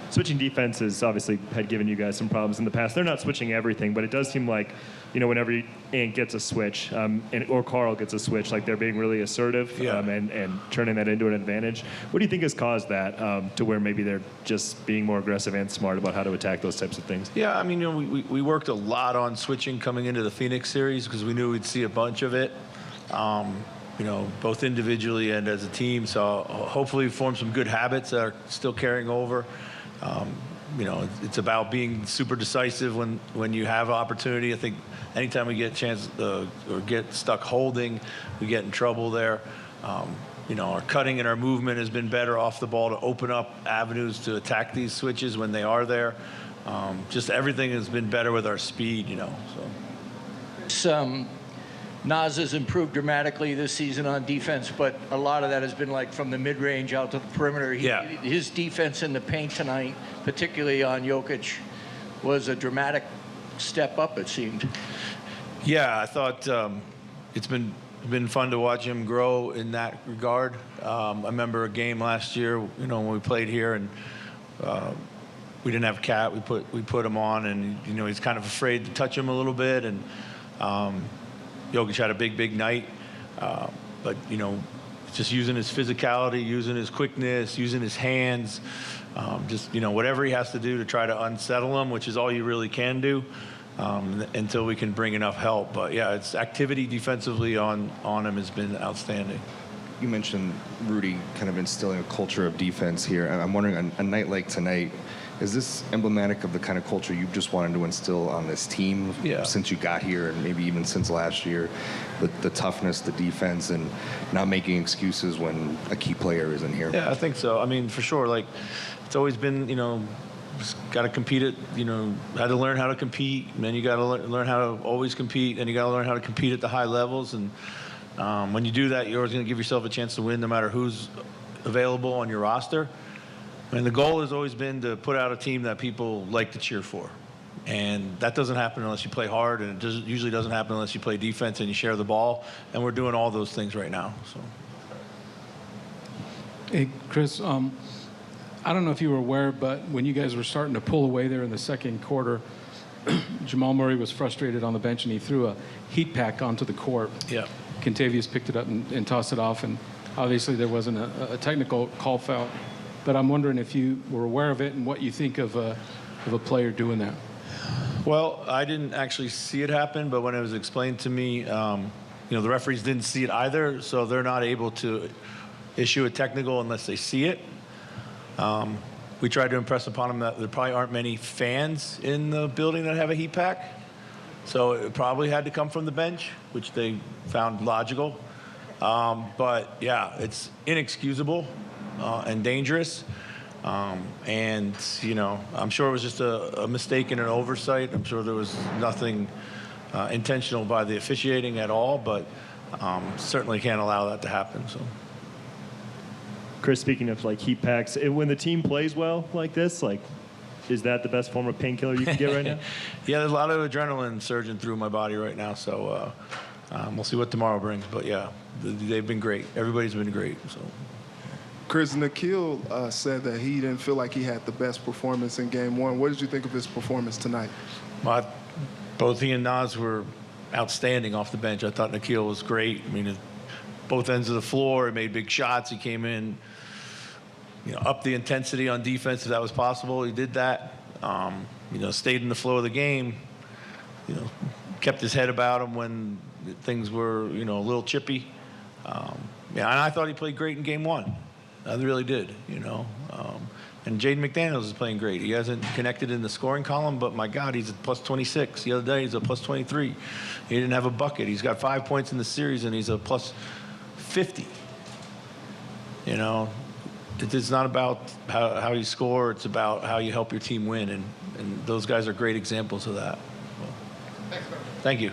Switching defenses obviously had given you guys some problems in the past. They're not switching everything, but it does seem like, whenever Ant gets a switch, or Carl gets a switch, like they're being really assertive and turning that into an advantage. What do you think has caused that to where maybe they're just being more aggressive and smart about how to attack those types of things? Yeah, I mean, we worked a lot on switching coming into the Phoenix series because we knew we'd see a bunch of it. Both individually and as a team. So hopefully form some good habits that are still carrying over. It's about being super decisive when you have opportunity. I think anytime we get a chance or get stuck holding, we get in trouble there. Our cutting and our movement has been better off the ball to open up avenues to attack these switches when they are there. Just everything has been better with our speed, So. Nas has improved dramatically this season on defense, but a lot of that has been like from the mid-range out to the perimeter. His defense in the paint tonight, particularly on Jokic, was a dramatic step up, it seemed. Yeah, I thought it's been fun to watch him grow in that regard. I remember a game last year, when we played here and we didn't have Cat. We put him on, and he's kind of afraid to touch him a little bit, and Jokic had a big night, but just using his physicality, using his quickness, using his hands, whatever he has to do to try to unsettle him, which is all you really can do until we can bring enough help. But yeah, it's activity defensively on him has been outstanding. You mentioned Rudy kind of instilling a culture of defense here. I'm wondering, on a night like tonight, is this emblematic of the kind of culture you just wanted to instill on this team since you got here, and maybe even since last year? The toughness, the defense, and not making excuses when a key player isn't here. Yeah, I think so. I mean, for sure. Like, it's always been, got to compete at, had to learn how to compete, and then you got to learn how to always compete, and you got to learn how to compete at the high levels. And when you do that, you're always going to give yourself a chance to win no matter who's available on your roster. And the goal has always been to put out a team that people like to cheer for. And that doesn't happen unless you play hard, and it usually doesn't happen unless you play defense and you share the ball. And we're doing all those things right now. So. Hey, Chris, I don't know if you were aware, but when you guys were starting to pull away there in the second quarter, Jamal Murray was frustrated on the bench, and he threw a heat pack onto the court. Yeah. Contavious picked it up and tossed it off, and obviously there wasn't a technical call foul. But I'm wondering if you were aware of it and what you think of a player doing that. Well, I didn't actually see it happen, but when it was explained to me, the referees didn't see it either, so they're not able to issue a technical unless they see it. We tried to impress upon them that there probably aren't many fans in the building that have a heat pack, so it probably had to come from the bench, which they found logical. But yeah, it's inexcusable and dangerous. I'm sure it was just a mistake and an oversight. I'm sure there was nothing intentional by the officiating at all, but certainly can't allow that to happen. So. Chris, speaking of like heat packs, when the team plays well like this, is that the best form of painkiller you can get right now? Yeah, there's a lot of adrenaline surging through my body right now, so we'll see what tomorrow brings. But yeah, they've been great. Everybody's been great. So. Chris, Nikhil said that he didn't feel like he had the best performance in Game 1. What did you think of his performance tonight? Well, both he and Nas were outstanding off the bench. I thought Nikhil was great. I mean, both ends of the floor, he made big shots. He came in, up the intensity on defense if that was possible. He did that. Stayed in the flow of the game. Kept his head about him when things were, a little chippy. And I thought he played great in Game 1. I really did, And Jaden McDaniels is playing great. He hasn't connected in the scoring column, but my God, he's at plus 26. The other day, he's a plus 23. He didn't have a bucket. He's got 5 points in the series, and he's a plus 50. It's not about how you score. It's about how you help your team win, and those guys are great examples of that. Thank you.